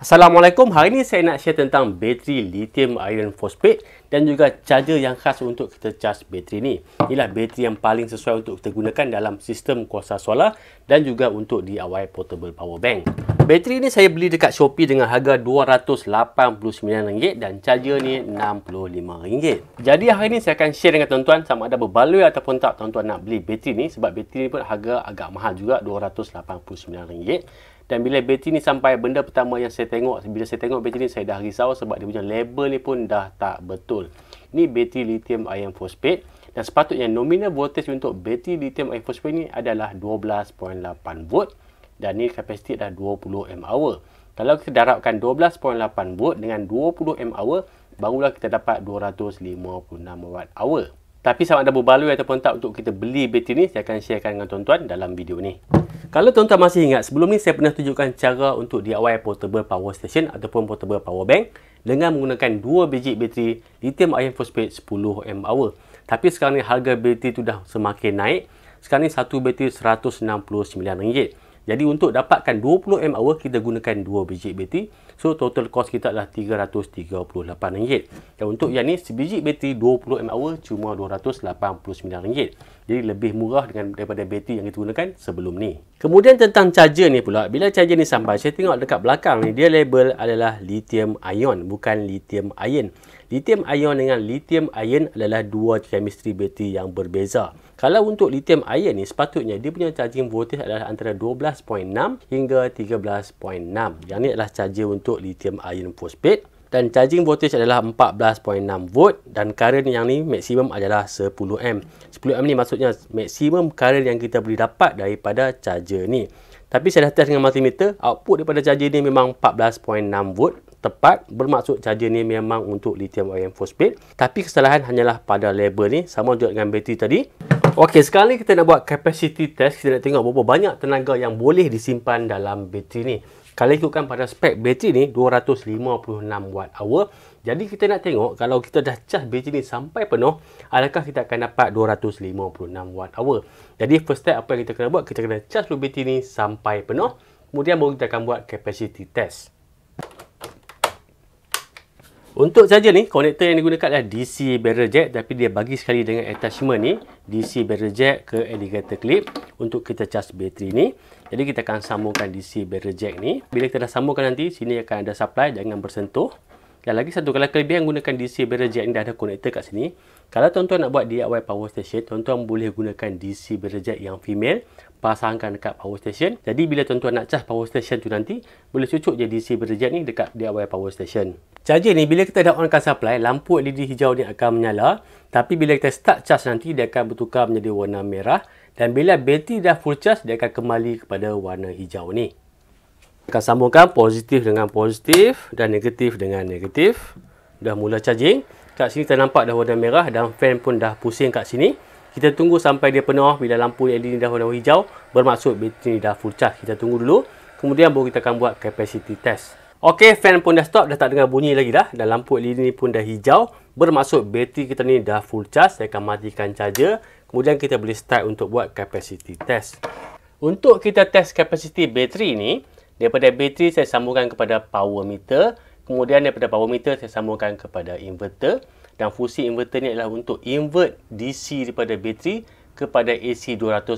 Assalamualaikum, hari ini saya nak share tentang bateri lithium iron phosphate dan juga charger yang khas untuk kita charge bateri ni. Inilah bateri yang paling sesuai untuk kita gunakan dalam sistem kuasa solar dan juga untuk DIY portable power bank. Bateri ni saya beli dekat Shopee dengan harga RM289 dan charger ni RM65. Jadi hari ni saya akan share dengan tuan-tuan sama ada berbaloi ataupun tak tuan-tuan nak beli bateri ni, sebab bateri ni pun harga agak mahal juga, RM289. Dan bila bateri ni sampai, benda pertama yang saya tengok, bila saya tengok bateri ni saya dah risau sebab dia punya label ni pun dah tak betul. Ni bateri lithium iron phosphate dan sepatutnya nominal voltage untuk bateri lithium iron phosphate ni adalah 12.8 volt dan ni kapasiti adalah 20 mAh. Kalau kita darabkan 12.8 volt dengan 20 mAh, barulah kita dapat 256 Wh. Tapi sama ada berbaloi ataupun tak untuk kita beli bateri ni, saya akan sharekan dengan tuan-tuan dalam video ni. Kalau tuan-tuan masih ingat, sebelum ni saya pernah tunjukkan cara untuk DIY portable power station ataupun portable power bank dengan menggunakan 2 biji bateri lithium iron phosphate 10 mAh. Tapi sekarang ni harga bateri tu dah semakin naik. Sekarang ni satu bateri RM169. Jadi untuk dapatkan 20 mAh, kita gunakan 2 biji bateri. So total cost kita adalah RM338. Dan untuk yang ni, sebiji bateri 20 mAh cuma RM289. Jadi lebih murah daripada bateri yang kita gunakan sebelum ni. Kemudian tentang charger ni pula, bila charger ni sampai, saya tengok dekat belakang ni, dia label adalah lithium ion, bukan lithium iron. Lithium ion dengan lithium iron adalah dua chemistry bateri yang berbeza. Kalau untuk lithium ion ni, sepatutnya dia punya charging voltage adalah antara 12.6 hingga 13.6. Yang ni adalah charger untuk lithium iron phosphate. Dan charging voltage adalah 14.6 volt dan current yang ni maksimum adalah 10 am. 10 am ni maksudnya maksimum current yang kita boleh dapat daripada charger ni. Tapi saya dah test dengan multimeter, output daripada charger ni memang 14.6 volt. Tepat, bermaksud charger ni memang untuk lithium iron phosphate. Tapi kesalahan hanyalah pada label ni, sama juga dengan bateri tadi. Okey, sekarang ni kita nak buat capacity test. Kita nak tengok berapa banyak tenaga yang boleh disimpan dalam bateri ni. Kalau ikutkan pada spek bateri ni 256 Wh. Jadi kita nak tengok kalau kita dah charge bateri ni sampai penuh, adakah kita akan dapat 256 Wh. Jadi first step apa yang kita kena buat, kita kena charge dulu bateri ni sampai penuh. Kemudian baru kita akan buat capacity test. Untuk charger ni, konektor yang digunakan adalah DC barrel jack, tapi dia bagi sekali dengan attachment ni, DC barrel jack ke alligator clip untuk kita charge bateri ni. Jadi kita akan sambungkan DC barrel jack ni. Bila kita dah sambungkan nanti, sini akan ada supply, jangan bersentuh. Dan lagi satu, kalau kelebihan ggunakan DC barrel jack ni, dah ada konektor kat sini. Kalau tuan-tuan nak buat DIY power station, tuan-tuan boleh gunakan DC barrel jack yang female, pasangkan dekat power station. Jadi bila tuan-tuan nak charge power station tu nanti, boleh cucuk je DC barrel jack ni dekat DIY power station. Charger ni bila kita dah onkan supply, lampu LED hijau ni akan menyala. Tapi bila kita start charge nanti, dia akan bertukar menjadi warna merah. Dan bila bateri dah full charge, dia akan kembali kepada warna hijau ni. Akan sambungkan positif dengan positif dan negatif dengan negatif. Dah mula charging. Kat sini kita nampak dah warna merah dan fan pun dah pusing kat sini. Kita tunggu sampai dia penuh. Bila lampu LED ni dah warna hijau, bermaksud bateri ni dah full charge. Kita tunggu dulu. Kemudian baru kita akan buat capacity test. Okey, fan pun dah stop, dah tak dengar bunyi lagi dah. Dan lampu LED ni pun dah hijau. Bermaksud bateri kita ni dah full charge. Saya akan matikan charger. Kemudian kita boleh start untuk buat capacity test. Untuk kita test capacity bateri ni, daripada bateri saya sambungkan kepada power meter. Kemudian daripada power meter saya sambungkan kepada inverter. Dan fungsi inverter ni adalah untuk invert DC daripada bateri kepada AC 240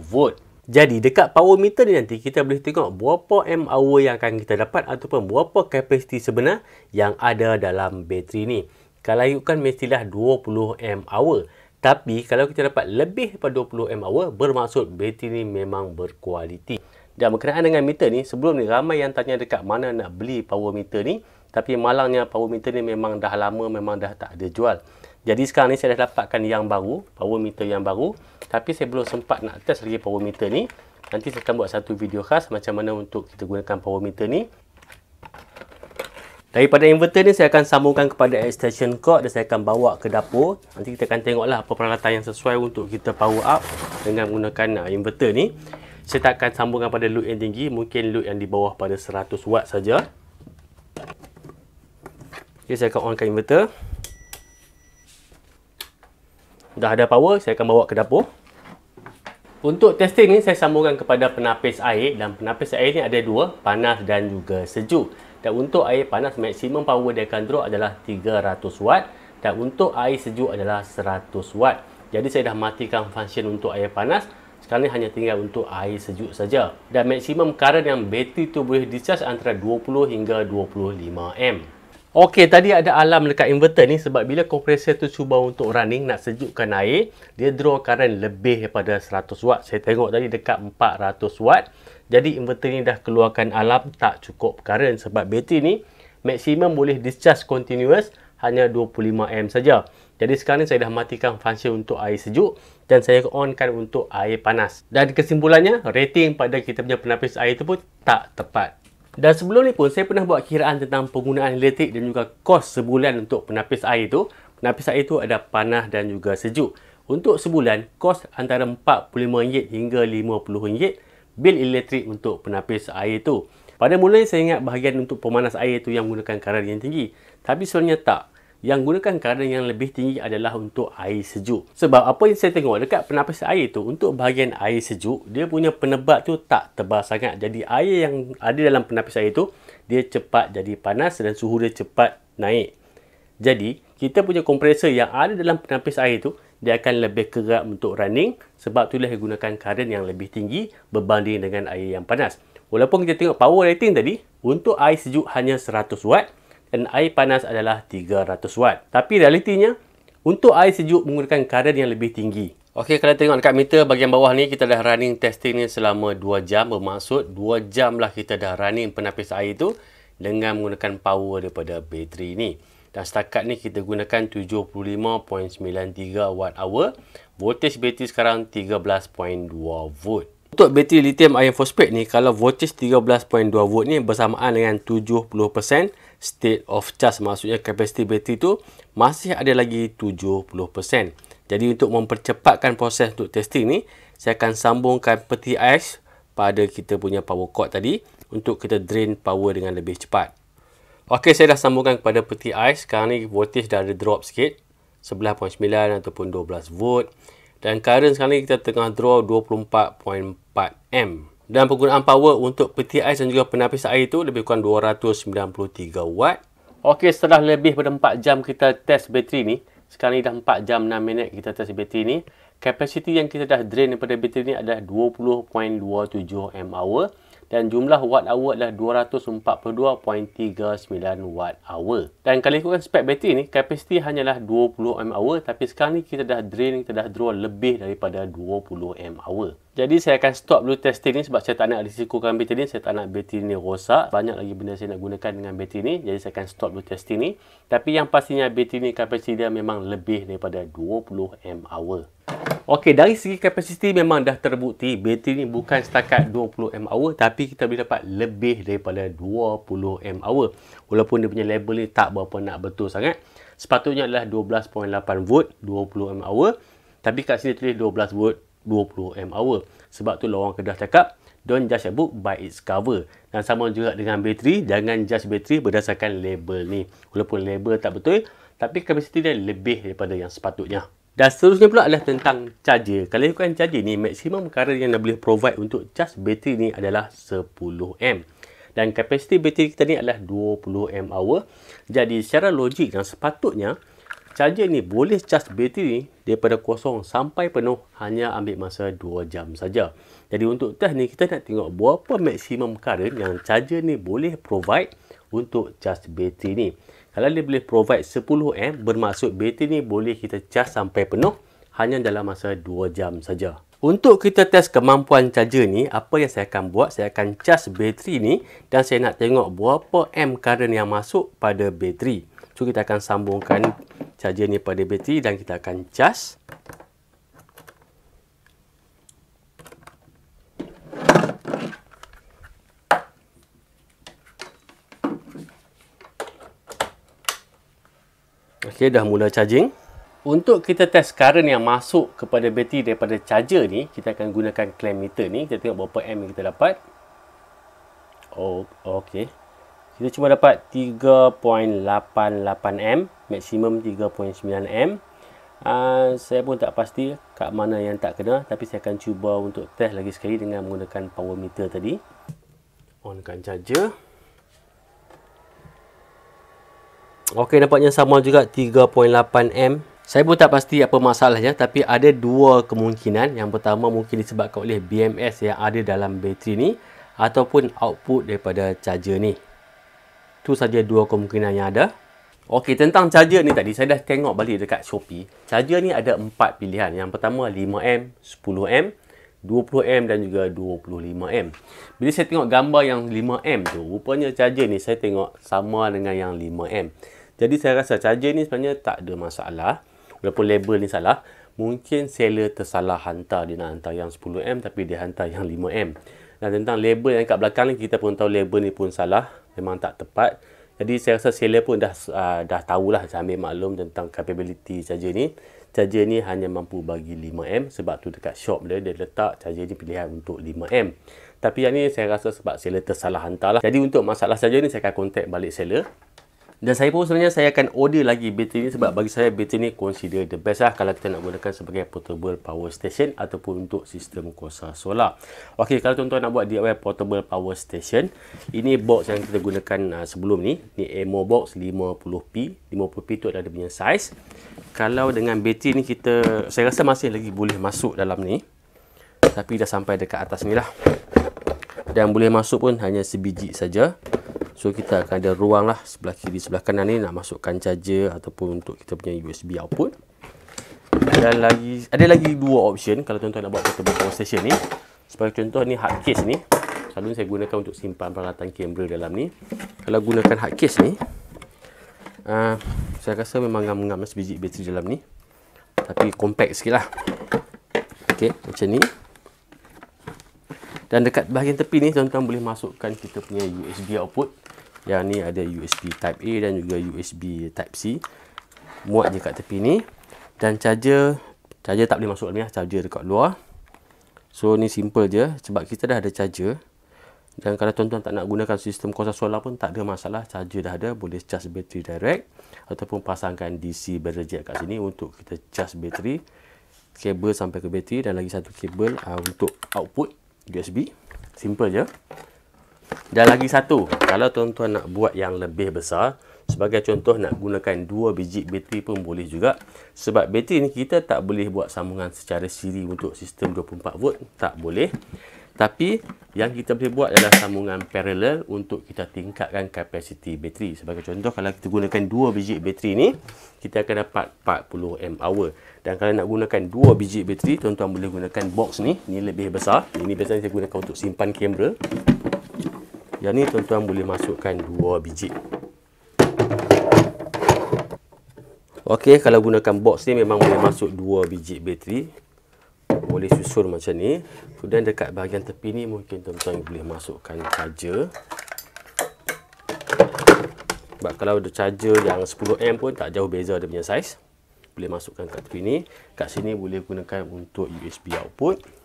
volt. Jadi dekat power meter ni nanti kita boleh tengok berapa mAh yang akan kita dapat ataupun berapa kapasiti sebenar yang ada dalam bateri ni. Kalau ikutkan mestilah 20 mAh. Tapi kalau kita dapat lebih daripada 20 mAh, bermaksud bateri ni memang berkualiti. Dan berkenaan dengan meter ni, sebelum ni ramai yang tanya dekat mana nak beli power meter ni. Tapi malangnya power meter ni memang dah lama, memang dah tak ada jual. Jadi sekarang ni saya dah dapatkan yang baru, power meter yang baru. Tapi saya belum sempat nak test lagi power meter ni. Nanti saya akan buat satu video khas macam mana untuk kita gunakan power meter ni. Daripada inverter ni saya akan sambungkan kepada extension cord dan saya akan bawa ke dapur. Nanti kita akan tengoklah apa peralatan yang sesuai untuk kita power up dengan menggunakan inverter ni. Saya tak akan sambungkan pada load yang tinggi, mungkin load yang di bawah pada 100 watt saja. Okay, saya akan onkan inverter. Dah ada power, saya akan bawa ke dapur. Untuk testing ni saya sambungkan kepada penapis air dan penapis air ni ada dua, panas dan juga sejuk. Dan untuk air panas, maksimum power dia akan draw adalah 300 watt. Dan untuk air sejuk adalah 100 watt. Jadi saya dah matikan function untuk air panas. Sekarang ni hanya tinggal untuk air sejuk saja. Dan maksimum current yang bateri tu boleh discharge antara 20 hingga 25 amp. Okey, tadi ada alarm dekat inverter ni sebab bila kompresor tu cuba untuk running nak sejukkan air, dia draw current lebih daripada 100 watt. Saya tengok tadi dekat 400 watt. Jadi inverter ni dah keluarkan alarm tak cukup current sebab bateri ni maksimum boleh discharge continuous hanya 25 amp saja. Jadi sekarang ni saya dah matikan function untuk air sejuk dan saya onkan untuk air panas. Dan kesimpulannya, rating pada kita punya penapis air tu pun tak tepat. Dan sebelum ni pun saya pernah buat kiraan tentang penggunaan elektrik dan juga kos sebulan untuk penapis air tu. Penapis air tu ada panas dan juga sejuk. Untuk sebulan, kos antara RM45 hingga RM50 bil elektrik untuk penapis air tu. Pada mulanya saya ingat bahagian untuk pemanas air tu yang menggunakan current yang tinggi. Tapi sebenarnya tak. Yang gunakan current yang lebih tinggi adalah untuk air sejuk. Sebab apa yang saya tengok dekat penapis air tu, untuk bahagian air sejuk, dia punya penebat tu tak tebal sangat. Jadi air yang ada dalam penapis air tu, dia cepat jadi panas dan suhu dia cepat naik. Jadi, kita punya kompresor yang ada dalam penapis air tu, dia akan lebih kerap untuk running. Sebab itulah dia gunakan current yang lebih tinggi berbanding dengan air yang panas. Walaupun kita tengok power rating tadi, untuk air sejuk hanya 100 watt. Dan air panas adalah 300 watt. Tapi realitinya, untuk air sejuk menggunakan current yang lebih tinggi. Okey, kalau tengok dekat meter bahagian bawah ni, kita dah running testing ni selama 2 jam. Bermaksud 2 jam lah kita dah running penapis air tu dengan menggunakan power daripada bateri ni. Dan setakat ni kita gunakan 75.93 watt hour. Voltage bateri sekarang 13.2 volt. Untuk bateri lithium iron phosphate ni, kalau voltage 13.2 volt ni bersamaan dengan 70% state of charge, maksudnya kapasiti bateri tu masih ada lagi 70%. Jadi untuk mempercepatkan proses untuk testing ni, saya akan sambungkan peti ais pada kita punya power cord tadi untuk kita drain power dengan lebih cepat. Okey, saya dah sambungkan kepada peti ais. Sekarang ni voltage dah ada drop sikit, 11.9 ataupun 12 volt. Dan current sekarang ni kita tengah draw 24.4 amp. Dan penggunaan power untuk peti ais dan juga penapis air itu lebih kurang 293 watt. Okey, setelah lebih pada 4 jam kita test bateri ni. Sekarang ni dah 4 jam 6 minit kita test bateri ni. Kapasiti yang kita dah drain daripada bateri ni adalah 20.27 mAh. Dan jumlah watt hour adalah 242.39 watt hour. Dan kalau ikutkan spek bateri ni, kapasiti hanyalah 20 mAh. Tapi sekarang ni kita dah drain, kita dah draw lebih daripada 20 mAh. Jadi saya akan stop dulu testing ni sebab saya tak nak risikokan bateri ni. Saya tak nak bateri ni rosak. Banyak lagi benda saya nak gunakan dengan bateri ni. Jadi saya akan stop dulu testing ni. Tapi yang pastinya bateri ni kapasiti dia memang lebih daripada 20 mAh. Okey, dari segi kapasiti memang dah terbukti bateri ni bukan setakat 20 mAh tapi kita boleh dapat lebih daripada 20 mAh. Walaupun dia punya label ni tak berapa nak betul sangat. Sepatutnya adalah 12.8 volt 20 mAh. Tapi kat sini tulis 12 volt 20 mAh. Sebab tu orang Kedah cakap, don't judge a book by its cover. Dan sama juga dengan bateri, jangan judge bateri berdasarkan label ni. Walaupun label tak betul, tapi kapasiti dia lebih daripada yang sepatutnya. Dan seterusnya pula adalah tentang charger. Kalau ikutkan charger ni, maksimum current yang dah boleh provide untuk charge bateri ni adalah 10 amp. Dan kapasiti bateri kita ni adalah 20 mAh. Jadi secara logik dan sepatutnya, charger ni boleh charge bateri ni daripada kosong sampai penuh hanya ambil masa 2 jam saja. Jadi untuk test ni, kita nak tengok berapa maksimum current yang charger ni boleh provide untuk charge bateri ni. Kalau dia boleh provide 10 amp, bermaksud bateri ni boleh kita charge sampai penuh hanya dalam masa 2 jam saja. Untuk kita test kemampuan charger ni, apa yang saya akan buat, saya akan charge bateri ni dan saya nak tengok berapa amp current yang masuk pada bateri. So kita akan sambungkan charger ni pada bateri dan kita akan charge. Okey, dah mula charging. Untuk kita test current yang masuk kepada bateri daripada charger ni, kita akan gunakan clamp meter ni. Kita tengok berapa amp yang kita dapat. Oh, okey. Kita cuma dapat 3.88 amp, maksimum 3.9 amp. Saya pun tak pasti kat mana yang tak kena, tapi saya akan cuba untuk test lagi sekali dengan menggunakan power meter tadi. Onkan charger. Okey, nampaknya sama juga 3.8 A. Saya pun tak pasti apa masalahnya, tapi ada dua kemungkinan. Yang pertama mungkin disebabkan oleh BMS yang ada dalam bateri ni ataupun output daripada charger ni. Itu saja dua kemungkinan yang ada. Okey, tentang charger ni tadi saya dah tengok balik dekat Shopee. Charger ni ada 4 pilihan. Yang pertama 5A, 10A, 20A dan juga 25A. Bila saya tengok gambar yang 5A tu, rupanya charger ni saya tengok sama dengan yang 5A. Jadi saya rasa charger ni sebenarnya tak ada masalah. Walaupun label ni salah, mungkin seller tersalah hantar. Dia nak hantar yang 10A tapi dia hantar yang 5A. Dan tentang label yang kat belakang ni, kita pun tahu label ni pun salah. Memang tak tepat. Jadi saya rasa seller pun dah tahulah, dah ambil maklum tentang capability charger ni. Charger ni hanya mampu bagi 5A. Sebab tu dekat shop dia letak charger ni pilihan untuk 5A. Tapi yang ni saya rasa sebab seller tersalah hantar lah. Jadi untuk masalah charger ni saya akan contact balik seller. Dan saya pun sebenarnya saya akan order lagi bateri ni sebab bagi saya bateri ni consider the best lah kalau kita nak gunakan sebagai portable power station ataupun untuk sistem kuasa solar. Okey, kalau tuan-tuan nak buat DIY portable power station, ini box yang kita gunakan sebelum ni. Ni Emo box 50p. 50p tu adalah dia punya size. Kalau dengan bateri ni saya rasa masih lagi boleh masuk dalam ni. Tapi dah sampai dekat atas ni lah. Dan boleh masuk pun hanya sebiji saja. So kita akan ada ruang lah sebelah kiri sebelah kanan ni nak masukkan charger ataupun untuk kita punya USB output. Dan ada lagi dua option kalau tuan-tuan nak buat portable power station ni. Sebagai contoh ni hard case ni. Selalu saya gunakan untuk simpan peralatan kamera dalam ni. Kalau gunakan hard case ni, saya rasa memang ngam-ngam sebiji bateri dalam ni. Tapi compact sikit lah. Okey, macam ni. Dan dekat bahagian tepi ni tuan-tuan boleh masukkan kita punya USB output. Yang ni ada USB Type A dan juga USB Type C. Muat je kat tepi ni. Dan charger tak boleh masuk dalam ni lah. Charger dekat luar. So ni simple je. Sebab kita dah ada charger. Dan kalau tuan-tuan tak nak gunakan sistem kuasa solar pun tak ada masalah. Charger dah ada. Boleh charge bateri direct. Ataupun pasangkan DC battery jack kat sini untuk kita charge bateri. Kabel sampai ke bateri. Dan lagi satu kabel untuk output USB. Simple je. Dan lagi satu, kalau tuan-tuan nak buat yang lebih besar, sebagai contoh nak gunakan 2 biji bateri pun boleh juga. Sebab bateri ni kita tak boleh buat sambungan secara siri untuk sistem 24V, tak boleh. Tapi yang kita boleh buat adalah sambungan parallel untuk kita tingkatkan kapasiti bateri. Sebagai contoh, kalau kita gunakan 2 biji bateri ni, kita akan dapat 40 mAh. Dan kalau nak gunakan 2 biji bateri, tuan-tuan boleh gunakan box ni. Ni lebih besar. Ini biasanya saya gunakan untuk simpan kamera. Yang ni tuan-tuan boleh masukkan 2 biji. Okey, kalau gunakan box ni memang boleh masuk 2 biji bateri. Boleh susun macam ni. Kemudian dekat bahagian tepi ni mungkin tuan-tuan boleh masukkan charger. Sebab kalau ada charger yang 10A pun tak jauh beza dia punya saiz. Boleh masukkan kat tepi ni. Kat sini boleh gunakan untuk USB output.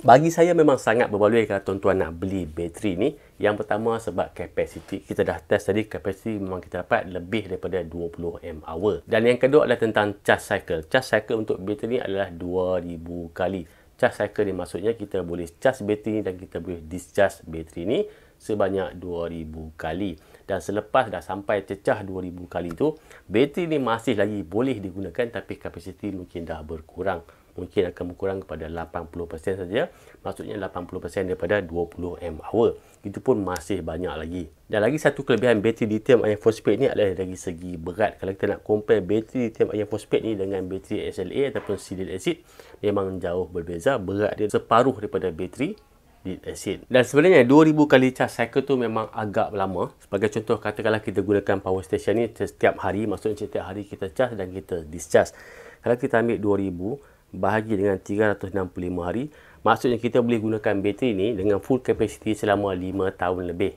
Bagi saya memang sangat berbaloi kalau tuan-tuan nak beli bateri ni. Yang pertama sebab kapasiti. Kita dah test tadi, kapasiti memang kita dapat lebih daripada 20 mAh. Dan yang kedua adalah tentang charge cycle. Charge cycle untuk bateri ni adalah 2000 kali. Charge cycle ni maksudnya kita boleh charge bateri dan kita boleh discharge bateri ni sebanyak 2000 kali. Dan selepas dah sampai cecah 2000 kali tu, bateri ni masih lagi boleh digunakan tapi kapasiti mungkin dah berkurang. Mungkin akan berkurang kepada 80% saja. Maksudnya 80% daripada 20 mAh. Itu pun masih banyak lagi. Dan lagi satu kelebihan bateri lithium iron phosphate ni adalah dari segi berat. Kalau kita nak compare bateri lithium iron phosphate ni dengan bateri SLA ataupun silil acid, memang jauh berbeza. Berat dia separuh daripada bateri lead acid. Dan sebenarnya 2000 kali charge cycle tu memang agak lama. Sebagai contoh, katakanlah kita gunakan power station ni setiap hari. Maksudnya setiap hari kita charge dan kita discharge. Kalau kita ambil 2000 bahagi dengan 365 hari, maksudnya kita boleh gunakan bateri ni dengan full capacity selama 5 tahun lebih.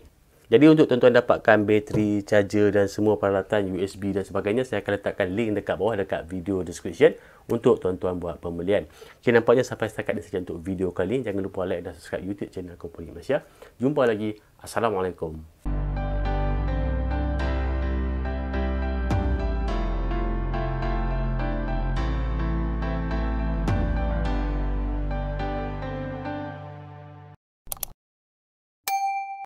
Jadi untuk tuan-tuan dapatkan bateri, charger dan semua peralatan USB dan sebagainya, saya akan letakkan link dekat bawah dekat video description untuk tuan-tuan buat pembelian. Okay, nampaknya sampai setakat ini saja untuk video kali ini. Jangan lupa like dan subscribe YouTube channel Komponik Malaysia. Jumpa lagi. Assalamualaikum.